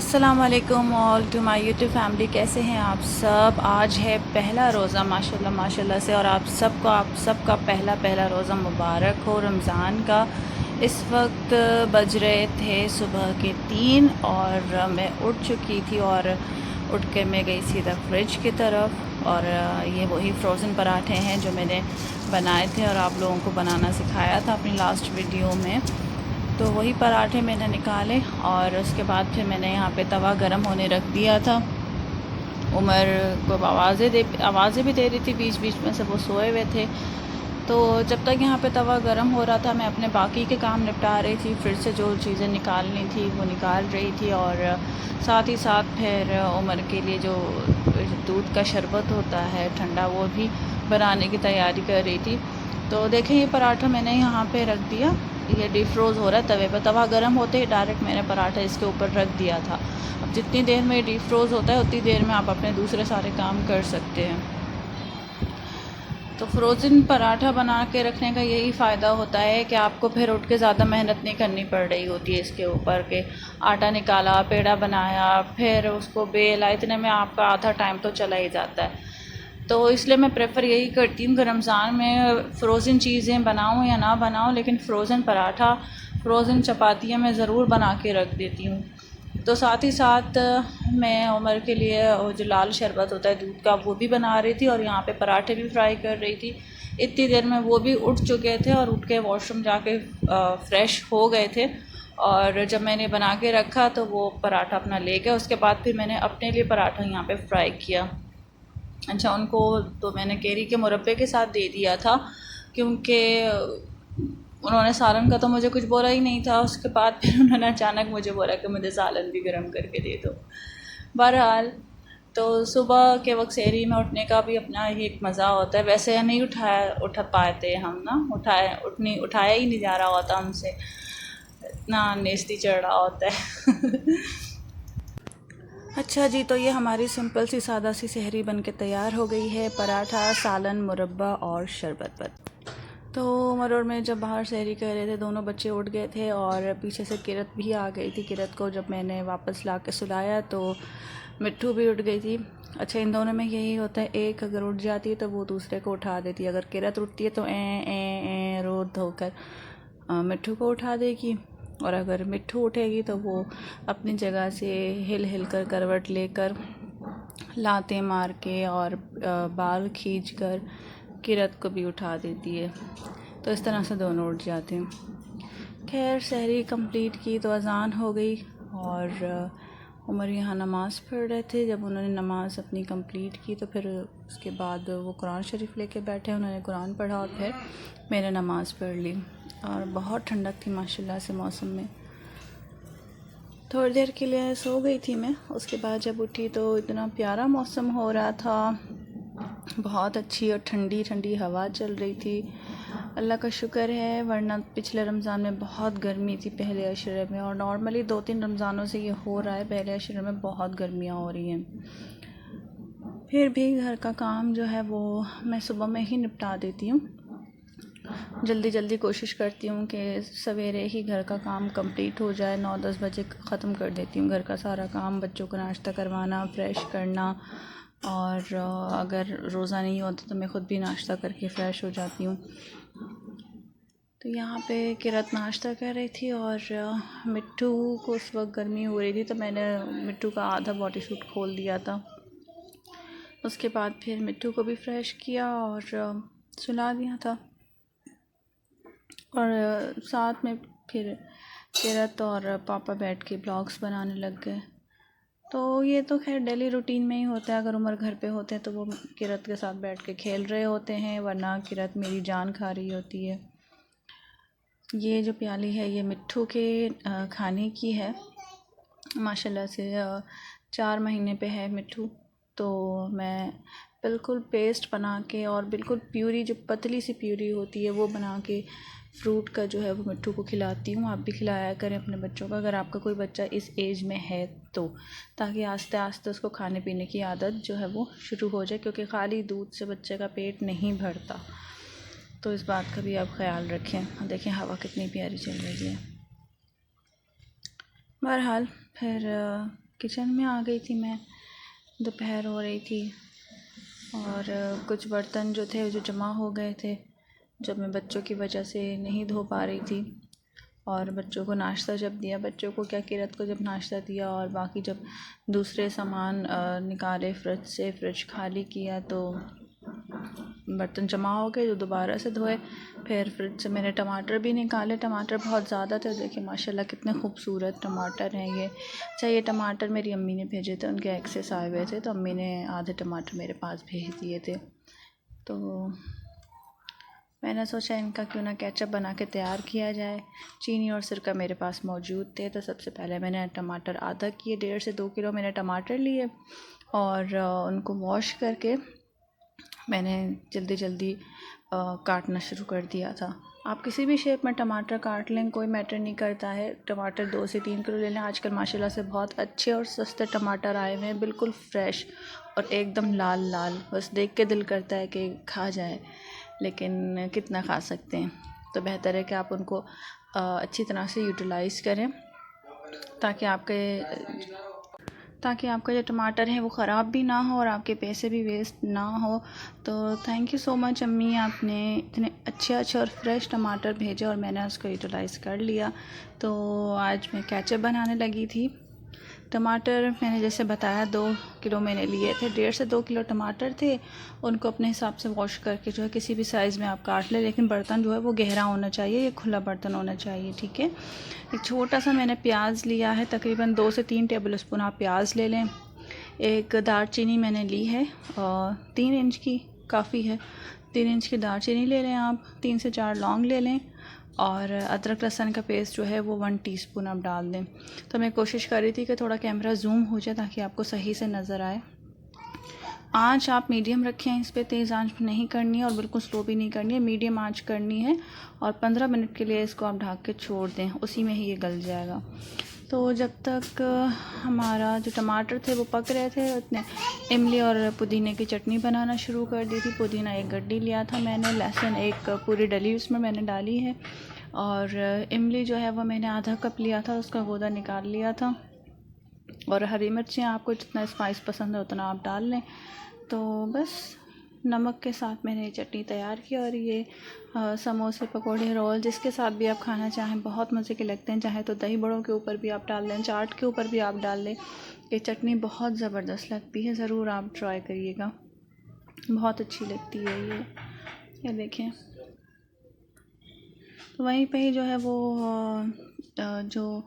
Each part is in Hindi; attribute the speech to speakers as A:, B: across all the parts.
A: अस्सलाम वालेकुम all to my YouTube family. कैसे हैं आप सब। आज है पहला रोज़ा माशाल्लाह माशाल्लाह से, और आप सबका पहला रोज़ा मुबारक हो रमज़ान का। इस वक्त बज रहे थे सुबह के 3 और मैं उठ चुकी थी और उठ के मैं गई सीधा फ्रिज की तरफ। और ये वही फ्रोज़न पराठे हैं जो मैंने बनाए थे और आप लोगों को बनाना सिखाया था अपनी लास्ट वीडियो में। तो वही पराठे मैंने निकाले और उसके बाद फिर मैंने यहाँ पे तवा गरम होने रख दिया था। उमर को आवाज़ें भी दे रही थी बीच बीच में से, वो सोए हुए थे। तो जब तक यहाँ पे तवा गरम हो रहा था मैं अपने बाकी के काम निपटा रही थी, फिर से जो चीज़ें निकालनी थी वो निकाल रही थी। और साथ ही साथ फिर उमर के लिए जो दूध का शरबत होता है ठंडा, वो भी बनाने की तैयारी कर रही थी। तो देखें ये पराठा मैंने यहाँ पे रख दिया, ये डीप फ्रोज़ हो रहा है तवे पर। तवा गरम होते ही डायरेक्ट मैंने पराठा इसके ऊपर रख दिया था। अब जितनी देर में डीप फ्रोज़ होता है उतनी देर में आप अपने दूसरे सारे काम कर सकते हैं। तो फ्रोज़न पराठा बना के रखने का यही फ़ायदा होता है कि आपको फिर उठ के ज़्यादा मेहनत नहीं करनी पड़ रही होती है इसके ऊपर के। आटा निकाला, पेड़ा बनाया, फिर उसको बेला, इतने में आपका आधा टाइम तो चला ही जाता है। तो इसलिए मैं प्रेफर यही करती हूँ कि रमज़ान में फ़्रोज़न चीज़ें बनाऊँ या ना बनाऊँ, लेकिन फ़्रोज़न पराठा, फ़्रोज़न चपातियाँ मैं ज़रूर बना के रख देती हूँ। तो साथ ही साथ मैं उमर के लिए वो जो लाल शरबत होता है दूध का, वो भी बना रही थी और यहाँ पे पराठे भी फ्राई कर रही थी। इतनी देर में वो भी उठ चुके थे और उठ के वॉशरूम जाके फ़्रेश हो गए थे। और जब मैंने बना के रखा तो वो पराठा अपना ले गया। उसके बाद फिर मैंने अपने लिए पराठा यहाँ पे फ्राई किया। अच्छा, उनको तो मैंने केरी के मुरब्बे के साथ दे दिया था, क्योंकि उन्होंने सालन का तो मुझे कुछ बोला ही नहीं था। उसके बाद फिर उन्होंने अचानक मुझे बोला कि मुझे सालन भी गर्म करके दे दो। बहरहाल, तो सुबह के वक्त सहरी में उठने का भी अपना ही एक मज़ा होता है। वैसे नहीं उठ पाते हम ना, उठाया ही नहीं जा रहा होता हमसे, इतना नेस्ती चढ़ रहा होता है। अच्छा जी, तो ये हमारी सिंपल सी सादा सी सहरी बन के तैयार हो गई है। पराठा, सालन, मुरब्बा और शरबत। तो उमर और मैं जब बाहर सहरी कर रहे थे, दोनों बच्चे उठ गए थे और पीछे से किरत भी आ गई थी। किरत को जब मैंने वापस ला के सुलाया तो मिट्ठू भी उठ गई थी। अच्छा, इन दोनों में यही होता है, एक अगर उठ जाती है तो वो दूसरे को उठा देती है। अगर किरत उठती है तो ए रो धोकर मिट्ठू को उठा देगी, और अगर मिट्ठू उठेगी तो वो अपनी जगह से हिल हिल कर करवट लेकर लातें मार के और बाल खींच कर किरत को भी उठा देती है। तो इस तरह से दोनों उठ जाते हैं। खैर, सहरी कंप्लीट की तो अज़ान हो गई और उमर यहाँ नमाज़ पढ़ रहे थे। जब उन्होंने नमाज़ अपनी कंप्लीट की तो फिर उसके बाद वो कुरान शरीफ लेके बैठे। उन्होंने कुरान पढ़ा और फिर मैंने नमाज़ पढ़ ली। और बहुत ठंडक थी माशाल्लाह से मौसम में। थोड़ी देर के लिए सो गई थी मैं। उसके बाद जब उठी तो इतना प्यारा मौसम हो रहा था, बहुत अच्छी और ठंडी ठंडी हवा चल रही थी। अल्लाह का शुक्र है, वरना पिछले रमज़ान में बहुत गर्मी थी पहले अशरे में, और नॉर्मली 2-3 रमज़ानों से ये हो रहा है, पहले अशरे में बहुत गर्मियाँ हो रही हैं। फिर भी घर का काम जो है वो मैं सुबह में ही निपटा देती हूँ। जल्दी जल्दी कोशिश करती हूँ कि सवेरे ही घर का काम कंप्लीट हो जाए। 9-10 बजे ख़त्म कर देती हूँ घर का सारा काम। बच्चों को नाश्ता करवाना, फ्रेश करना, और अगर रोज़ा नहीं होता तो मैं ख़ुद भी नाश्ता करके फ़्रेश हो जाती हूँ। तो यहाँ पे किरत नाश्ता कर रही थी और मिट्ठू को उस वक्त गर्मी हो रही थी, तो मैंने मिट्ठू का आधा बॉडी सूट खोल दिया था। उसके बाद फिर मिट्ठू को भी फ्रेश किया और सुला दिया था। और साथ में फिर किरत और पापा बैठ के ब्लॉग्स बनाने लग गए। तो ये तो खैर डेली रूटीन में ही होता है। अगर उमर घर पे होते हैं तो वो किरत के साथ बैठ के खेल रहे होते हैं, वरना किरत मेरी जान खा रही होती है। ये जो प्याली है ये मिट्ठू के खाने की है। माशाल्लाह से 4 महीने पे है मिट्ठू। तो मैं बिल्कुल पेस्ट बना के और बिल्कुल प्यूरी, जो पतली सी प्यूरी होती है वो बना के फ्रूट का जो है वो मिट्ठू को खिलाती हूँ। आप भी खिलाया करें अपने बच्चों को, अगर आपका कोई बच्चा इस एज में है तो, ताकि आस्ते आस्ते उसको खाने पीने की आदत जो है वो शुरू हो जाए, क्योंकि खाली दूध से बच्चे का पेट नहीं भरता। तो इस बात का भी आप ख्याल रखें। देखें हवा कितनी प्यारी चल रही है। बहरहाल, फिर किचन में आ गई थी मैं। दोपहर हो रही थी और कुछ बर्तन जो थे जो जमा हो गए थे, जब मैं बच्चों की वजह से नहीं धो पा रही थी। और बच्चों को नाश्ता जब दिया, बच्चों को क्या, किरत को जब नाश्ता दिया और बाकी जब दूसरे सामान निकाले फ्रिज से, फ्रिज खाली किया तो बर्तन जमा हो गए जो दोबारा से धोए। फिर फ्रिज से मैंने टमाटर भी निकाले। टमाटर बहुत ज़्यादा थे, देखिए माशाल्लाह कितने खूबसूरत टमाटर हैं ये। अच्छा, ये टमाटर मेरी अम्मी ने भेजे थे, उनके एक्सेस आए हुए थे तो अम्मी ने आधे टमाटर मेरे पास भेज दिए थे। तो मैंने सोचा इनका क्यों ना केचप बना के तैयार किया जाए। चीनी और सिरका मेरे पास मौजूद थे। तो सबसे पहले मैंने टमाटर आधा किए, 1.5 से 2 किलो मैंने टमाटर लिए और उनको वॉश करके मैंने जल्दी जल्दी काटना शुरू कर दिया था। आप किसी भी शेप में टमाटर काट लें, कोई मैटर नहीं करता है। टमाटर 2 से 3 किलो ले लें। आजकल माशाल्लाह से बहुत अच्छे और सस्ते टमाटर आए हुए हैं, बिल्कुल फ्रेश और एकदम लाल लाल, बस देख के दिल करता है कि खा जाए, लेकिन कितना खा सकते हैं। तो बेहतर है कि आप उनको अच्छी तरह से यूटिलाइज़ करें ताकि आपका जो टमाटर है वो ख़राब भी ना हो और आपके पैसे भी वेस्ट ना हो। तो थैंक यू सो मच अम्मी, आपने इतने अच्छे और फ्रेश टमाटर भेजे और मैंने उसको यूटिलाइज़ कर लिया। तो आज मैं केचप बनाने लगी थी। टमाटर मैंने जैसे बताया 2 किलो मैंने लिए थे, 1.5 से 2 किलो टमाटर थे। उनको अपने हिसाब से वॉश करके जो है किसी भी साइज़ में आप काट लें, लेकिन बर्तन जो है वो गहरा होना चाहिए, ये खुला बर्तन होना चाहिए, ठीक है। एक छोटा सा मैंने प्याज लिया है, तकरीबन 2 से 3 टेबल स्पून आप प्याज ले लें। एक दालचीनी मैंने ली है और 3 इंच की, काफ़ी है, 3 इंच की दालचीनी ले लें आप। 3 से 4 लौंग ले लें और अदरक लहसुन का पेस्ट जो है वो 1 टीस्पून आप डाल दें। तो मैं कोशिश कर रही थी कि थोड़ा कैमरा जूम हो जाए ताकि आपको सही से नज़र आए। आँच आप मीडियम रखें, इस पर तेज़ आँच नहीं करनी है और बिल्कुल स्लो भी नहीं करनी है, मीडियम आँच करनी है। और 15 मिनट के लिए इसको आप ढक के छोड़ दें, उसी में ही ये गल जाएगा। तो जब तक हमारा जो टमाटर थे वो पक रहे थे, उतने इमली और पुदीने की चटनी बनाना शुरू कर दी थी। पुदीना 1 गड्डी लिया था मैंने, लहसुन 1 पूरी डली उसमें मैंने डाली है और इमली जो है वो मैंने आधा कप लिया था, उसका गूदा निकाल लिया था। और हरी मिर्चें आपको जितना स्पाइस पसंद है उतना आप डाल लें। तो बस नमक के साथ मैंने चटनी तैयार की और ये समोसे, पकोड़े, रोल जिसके साथ भी आप खाना चाहें बहुत मज़े के लगते हैं। चाहे तो दही बड़ों के ऊपर भी आप डाल लें, चाट के ऊपर भी आप डाल लें। ये चटनी बहुत ज़बरदस्त लगती है, ज़रूर आप ट्राई करिएगा, बहुत अच्छी लगती है ये देखें। तो वहीं पे ही जो है वो जो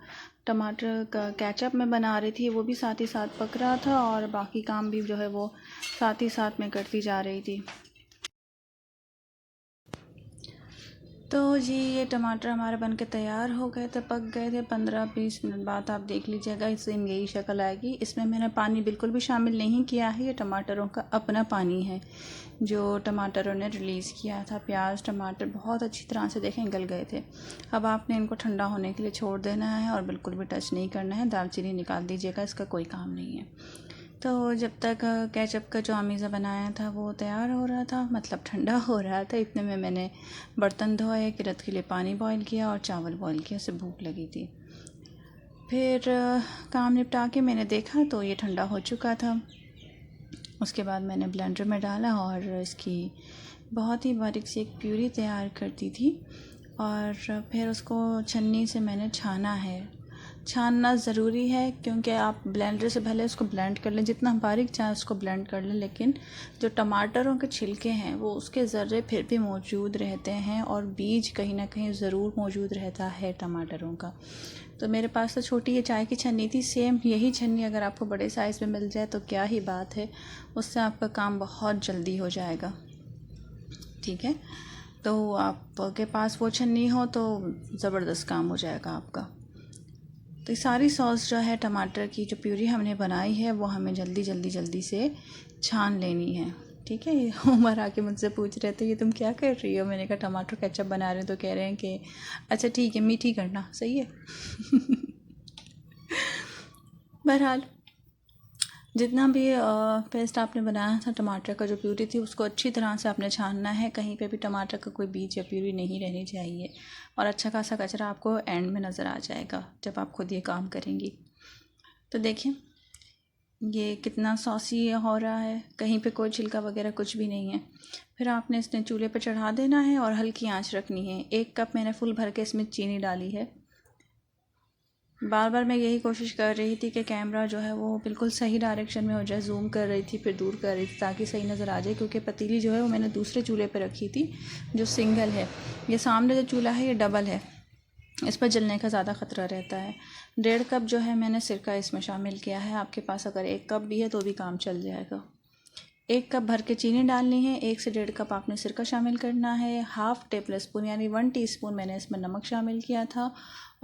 A: टमाटर का केचप मैं बना रही थी वो भी साथ ही साथ पक रहा था और बाकी काम भी जो है वो साथ ही साथ मैं करती जा रही थी। तो जी ये टमाटर हमारे बन के तैयार हो गए थे, पक गए थे। 15-20 मिनट बाद आप देख लीजिएगा, इससे यही शक्ल आएगी। इसमें मैंने पानी बिल्कुल भी शामिल नहीं किया है, ये टमाटरों का अपना पानी है जो टमाटरों ने रिलीज़ किया था। प्याज टमाटर बहुत अच्छी तरह से देखें गल गए थे। अब आपने इनको ठंडा होने के लिए छोड़ देना है और बिल्कुल भी टच नहीं करना है। दालचीनी निकाल दीजिएगा, इसका कोई काम नहीं है। तो जब तक केचप का जो अमीज़ा बनाया था वो तैयार हो रहा था, मतलब ठंडा हो रहा था, इतने में मैंने बर्तन धोए, किरत के लिए पानी बॉईल किया और चावल बॉईल किया, उससे भूख लगी थी। फिर काम निपटा के मैंने देखा तो ये ठंडा हो चुका था। उसके बाद मैंने ब्लेंडर में डाला और इसकी बहुत ही बारीक सी एक प्यूरी तैयार करती थी और फिर उसको छन्नी से मैंने छाना है। छानना ज़रूरी है क्योंकि आप ब्लेंडर से भले उसको ब्लेंड कर लें, जितना बारीक चाहे उसको ब्लेंड कर लें, लेकिन जो टमाटरों के छिलके हैं वो उसके ज़र्रे फिर भी मौजूद रहते हैं और बीज कहीं ना कहीं ज़रूर मौजूद रहता है टमाटरों का। तो मेरे पास तो छोटी ये चाय की छन्नी थी, सेम यही छन्नी अगर आपको बड़े साइज़ में मिल जाए तो क्या ही बात है, उससे आपका काम बहुत जल्दी हो जाएगा, ठीक है। तो आपके पास वो छन्नी हो तो ज़बरदस्त काम हो जाएगा आपका। तो ये सारी सॉस जो है टमाटर की जो प्यूरी हमने बनाई है वो हमें जल्दी से छान लेनी है, ठीक है। उमर आके मुझसे पूछ रहे थे ये तुम क्या कर रही हो, मैंने कहा टमाटर केचप बना रहे हैं। तो कह रहे हैं कि अच्छा ठीक है, मीठी करना, सही है। बहरहाल जितना भी पेस्ट आपने बनाया था टमाटर का, जो प्यूरी थी, उसको अच्छी तरह से आपने छानना है। कहीं पे भी टमाटर का कोई बीज या प्यूरी नहीं रहनी चाहिए और अच्छा खासा कचरा आपको एंड में नज़र आ जाएगा जब आप खुद ये काम करेंगी। तो देखिए ये कितना सॉसी हो रहा है, कहीं पे कोई छिलका वगैरह कुछ भी नहीं है। फिर आपने इसने चूल्हे पे चढ़ा देना है और हल्की आंच रखनी है। 1 कप मैंने फुल भर के इसमें चीनी डाली है। बार बार मैं यही कोशिश कर रही थी कि कैमरा जो है वो बिल्कुल सही डायरेक्शन में हो जाए। जूम कर रही थी फिर दूर कर रही थी ताकि सही नज़र आ जाए, क्योंकि पतीली जो है वो मैंने दूसरे चूल्हे पे रखी थी जो सिंगल है। ये सामने जो चूल्हा है ये डबल है, इस पर जलने का ज़्यादा ख़तरा रहता है। 1.5 कप जो है मैंने सिरका इसमें शामिल किया है। आपके पास अगर 1 कप भी है तो भी काम चल जाएगा। 1 कप भर के चीनी डालनी है। 1 से 1.5 कप आपने सिरका शामिल करना है। हाफ़ टेबल स्पून यानी 1 टीस्पून मैंने इसमें नमक शामिल किया था।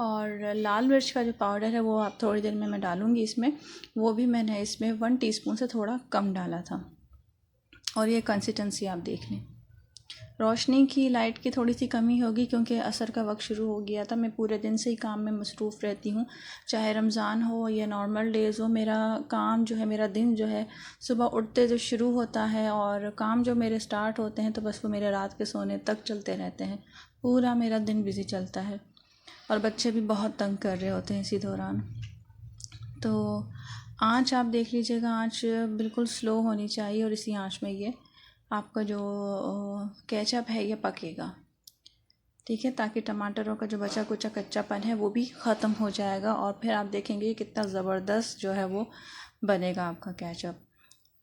A: और लाल मिर्च का जो पाउडर है वो आप थोड़ी देर में मैं डालूँगी इसमें, वो भी मैंने इसमें 1 टीस्पून से थोड़ा कम डाला था। और ये कंसिस्टेंसी आप देख लें। रोशनी की लाइट की थोड़ी सी कमी होगी क्योंकि असर का वक्त शुरू हो गया था। मैं पूरे दिन से ही काम में मसरूफ़ रहती हूँ, चाहे रमज़ान हो या नॉर्मल डेज़ हो। मेरा काम जो है, मेरा दिन जो है सुबह उठते जो शुरू होता है और काम जो मेरे स्टार्ट होते हैं तो बस वो मेरे रात के सोने तक चलते रहते हैं। पूरा मेरा दिन बिज़ी चलता है और बच्चे भी बहुत तंग कर रहे होते हैं इसी दौरान। तो आँच आप देख लीजिएगा, आँच बिल्कुल स्लो होनी चाहिए और इसी आँच में ये आपका जो केचप है ये पकेगा, ठीक है, ताकि टमाटरों का जो बचा कुचा कच्चापन है वो भी ख़त्म हो जाएगा और फिर आप देखेंगे कितना ज़बरदस्त जो है वो बनेगा आपका केचप।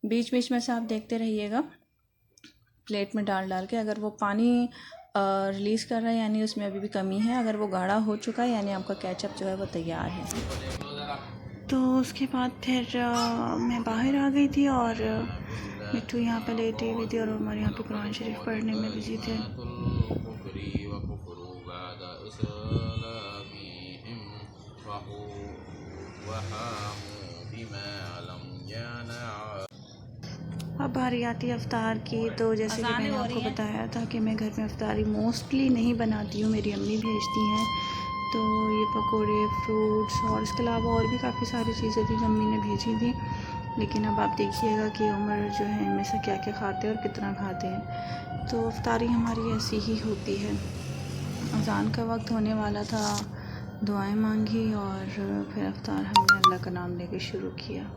A: बीच बीच में से आप देखते रहिएगा प्लेट में डाल डाल के। अगर वो पानी रिलीज़ कर रहा है यानी उसमें अभी भी कमी है, अगर वो गाढ़ा हो चुका है यानी आपका केचप जो है वो तैयार है। तो उसके बाद फिर मैं बाहर आ गई थी और मिट्टू यहाँ पर लेटी हुई थी और उमर यहाँ पे कुरान शरीफ पढ़ने में बिजी थे। अब बारी आती है अफ्तार की। तो जैसे कि मैंने आपको बताया था कि मैं घर में अफ्तारी मोस्टली नहीं बनाती हूँ, मेरी अम्मी भेजती हैं। तो ये पकोड़े, फ्रूट्स और इसके अलावा और भी काफ़ी सारी चीज़ें थी जो अम्मी ने भेजी थी। लेकिन अब आप देखिएगा कि उमर जो है इनमें से क्या क्या खाते हैं और कितना खाते हैं। तो अफ्तारी हमारी ऐसी ही होती है। अज़ान का वक्त होने वाला था, दुआएं मांगी और फिर अफ्तार हमने अल्लाह का नाम लेके शुरू किया।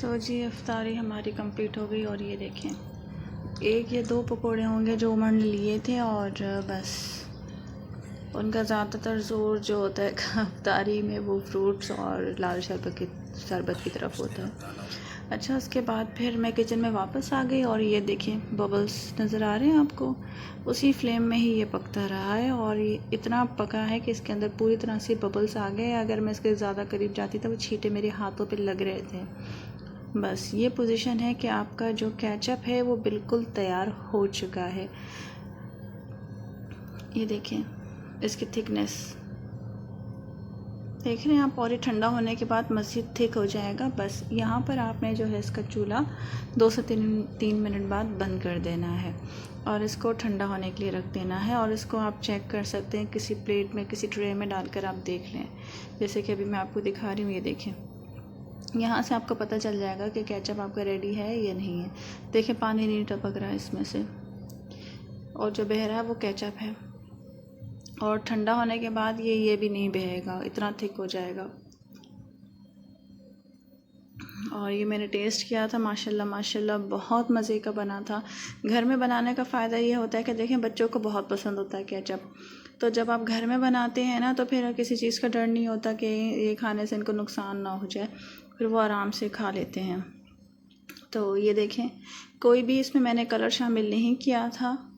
A: तो जी अफ्तारी हमारी कंप्लीट हो गई और ये देखें 1 या 2 पकोड़े होंगे जो उमर ने लिए थे और बस उनका ज़्यादातर ज़ोर जो होता है अफ्तारी में वो फ्रूट्स और लाल शरबत की तरफ होता है। अच्छा, उसके बाद फिर मैं किचन में वापस आ गई और ये देखें बबल्स नज़र आ रहे हैं आपको। उसी फ्लेम में ही ये पकता रहा है और ये इतना पका है कि इसके अंदर पूरी तरह से बबल्स आ गए। अगर मैं इसके ज़्यादा करीब जाती तो वो छींटे मेरे हाथों पे लग रहे थे। बस ये पोजीशन है कि आपका जो केचप है वो बिल्कुल तैयार हो चुका है। ये देखें इसकी थिकनेस देख रहे हैं आप, और ये ठंडा होने के बाद मज़ीद थिक हो जाएगा। बस यहाँ पर आपने जो है इसका चूल्हा 2 से 3 मिनट बाद बंद कर देना है और इसको ठंडा होने के लिए रख देना है। और इसको आप चेक कर सकते हैं किसी प्लेट में, किसी ट्रे में डालकर आप देख लें, जैसे कि अभी मैं आपको दिखा रही हूँ। ये देखें, यहाँ से आपको पता चल जाएगा कि केचप आपका रेडी है या नहीं है। देखें पानी नहीं टपक रहा है इसमें से और जो बह रहा है वो केचप है। और ठंडा होने के बाद ये भी नहीं बहेगा, इतना थिक हो जाएगा। और ये मैंने टेस्ट किया था, माशाल्लाह माशाल्लाह बहुत मज़े का बना था। घर में बनाने का फ़ायदा ये होता है कि देखें बच्चों को बहुत पसंद होता है केचप, तो जब आप घर में बनाते हैं ना तो फिर किसी चीज़ का डर नहीं होता कि ये खाने से इनको नुकसान ना हो जाए, फिर वो आराम से खा लेते हैं। तो ये देखें, कोई भी इसमें मैंने कलर शामिल नहीं किया था,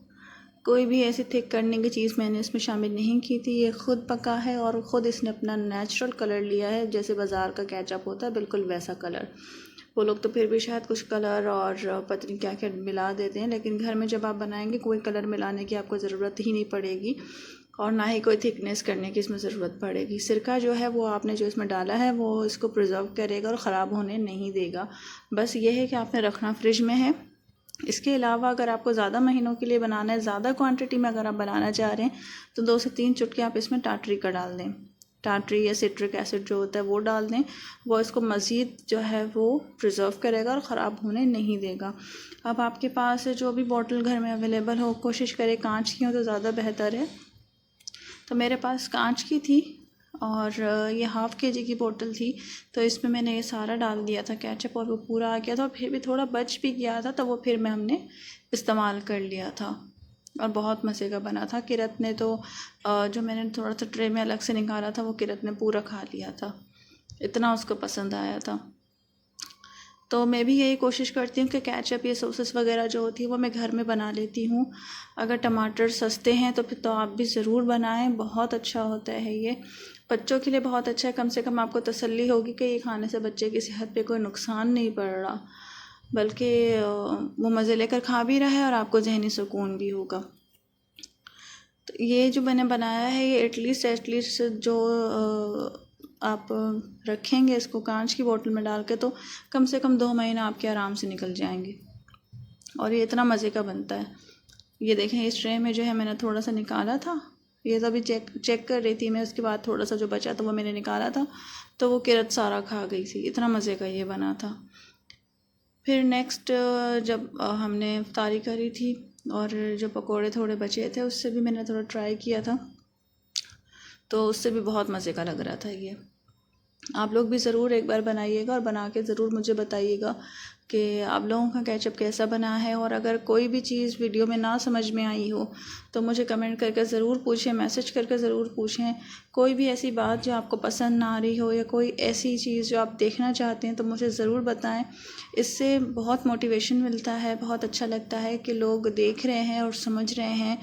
A: कोई भी ऐसी थिक करने की चीज़ मैंने इसमें शामिल नहीं की थी। ये ख़ुद पका है और ख़ुद इसने अपना नेचुरल कलर लिया है, जैसे बाज़ार का केचप होता है बिल्कुल वैसा कलर। वो लोग तो फिर भी शायद कुछ कलर और पता नहीं क्या क्या मिला देते हैं, लेकिन घर में जब आप बनाएंगे कोई कलर मिलाने की आपको ज़रूरत ही नहीं पड़ेगी और ना ही कोई थिकनेस करने की इसमें ज़रूरत पड़ेगी। सिरका जो है वो आपने जो इसमें डाला है वो इसको प्रिजर्व करेगा और ख़राब होने नहीं देगा। बस ये है कि आपने रखना फ्रिज में है। इसके अलावा अगर आपको ज़्यादा महीनों के लिए बनाना है, ज़्यादा क्वांटिटी में अगर आप बनाना चाह रहे हैं, तो 2 से 3 चुटकी आप इसमें टाटरी का डाल दें। टाटरी या सिट्रिक एसिड जो होता है वो डाल दें, वो इसको मज़ीद जो है वो प्रिजर्व करेगा और ख़राब होने नहीं देगा। अब आपके पास जो भी बॉटल घर में अवेलेबल हो, कोशिश करें कांच की हो तो ज़्यादा बेहतर है। तो मेरे पास कांच की थी और ये हाफ़ केजी की बोतल थी, तो इसमें मैंने ये सारा डाल दिया था केचप और वो पूरा आ गया था। फिर भी थोड़ा बच भी गया था, तो वो फिर मैं हमने इस्तेमाल कर लिया था और बहुत मज़े का बना था। किरत ने तो जो मैंने थोड़ा सा ट्रे में अलग से निकाला था वो किरत ने पूरा खा लिया था, इतना उसको पसंद आया था। तो मैं भी यही कोशिश करती हूँ कि केचप ये सॉसेस वगैरह जो होती है वो मैं घर में बना लेती हूँ। अगर टमाटर सस्ते हैं तो फिर तो आप भी ज़रूर बनाएं, बहुत अच्छा होता है ये, बच्चों के लिए बहुत अच्छा है। कम से कम आपको तसल्ली होगी कि ये खाने से बच्चे की सेहत पे कोई नुकसान नहीं पड़ रहा, बल्कि वो मज़े लेकर खा भी रहा है और आपको जहनी सुकून भी होगा। तो ये जो मैंने बनाया है ये एटलीस्ट जो आप रखेंगे इसको कांच की बोतल में डाल के तो कम से कम 2 महीने आपके आराम से निकल जाएंगे और ये इतना मज़े का बनता है। ये देखें, इस ट्रे में जो है मैंने थोड़ा सा निकाला था, ये तो अभी चेक कर रही थी मैं, उसके बाद थोड़ा सा जो बचा था वो मैंने निकाला था, तो वो किरत सारा खा गई थी, इतना मज़े का ये बना था। फिर नेक्स्ट जब हमने इफ्तारी करी थी और जो पकोड़े थोड़े बचे थे उससे भी मैंने थोड़ा ट्राई किया था, तो उससे भी बहुत मज़े का लग रहा था ये। आप लोग भी ज़रूर एक बार बनाइएगा और बना के ज़रूर मुझे बताइएगा कि आप लोगों का केचप कैसा बना है। और अगर कोई भी चीज़ वीडियो में ना समझ में आई हो तो मुझे कमेंट करके ज़रूर पूछें, मैसेज करके ज़रूर पूछें। कोई भी ऐसी बात जो आपको पसंद ना आ रही हो या कोई ऐसी चीज़ जो आप देखना चाहते हैं तो मुझे ज़रूर बताएं। इससे बहुत मोटिवेशन मिलता है, बहुत अच्छा लगता है कि लोग देख रहे हैं और समझ रहे हैं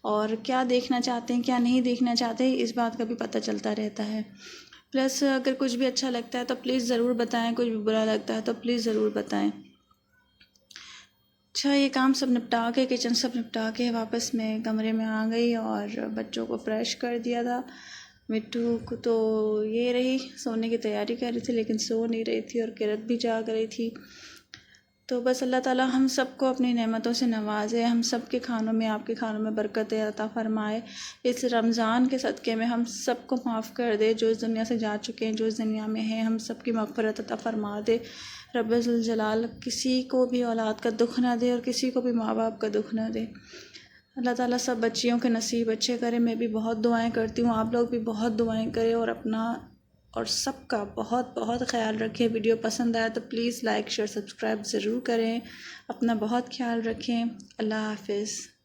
A: और क्या देखना चाहते हैं क्या नहीं देखना चाहते, इस बात का भी पता चलता रहता है। प्लस अगर कुछ भी अच्छा लगता है तो प्लीज़ ज़रूर बताएं, कुछ भी बुरा लगता है तो प्लीज़ ज़रूर बताएं। अच्छा, ये काम सब निपटा के, किचन सब निपटा के वापस मैं कमरे में आ गई और बच्चों को फ्रेश कर दिया था। मिट्टू को तो ये रही सोने की तैयारी कर रही थी लेकिन सो नहीं रही थी और किरत भी जाग रही थी। तो बस अल्लाह ताला हम सबको अपनी नेमतों से नवाजे, हम सब के खानों में, आपके खानों में बरकत अता फ़रमाए। इस रमज़ान के सदक़े में हम सबको माफ़ कर दे, जो इस दुनिया से जा चुके हैं, जो इस दुनिया में हैं, हम सब की मग़फ़िरत अता फ़रमा दे। रब्बुल ज़ुल जलाल किसी को भी औलाद का दुख ना दे और किसी को भी माँ बाप का दुख ना दे। अल्लाह ताला सब बच्चियों के नसीब अच्छे करे। मैं भी बहुत दुआएं करती हूँ, आप लोग भी बहुत दुआएं करें और अपना और सबका बहुत बहुत ख्याल रखें। वीडियो पसंद आया तो प्लीज़ लाइक शेयर सब्सक्राइब ज़रूर करें। अपना बहुत ख्याल रखें। अल्लाह हाफ़िज़।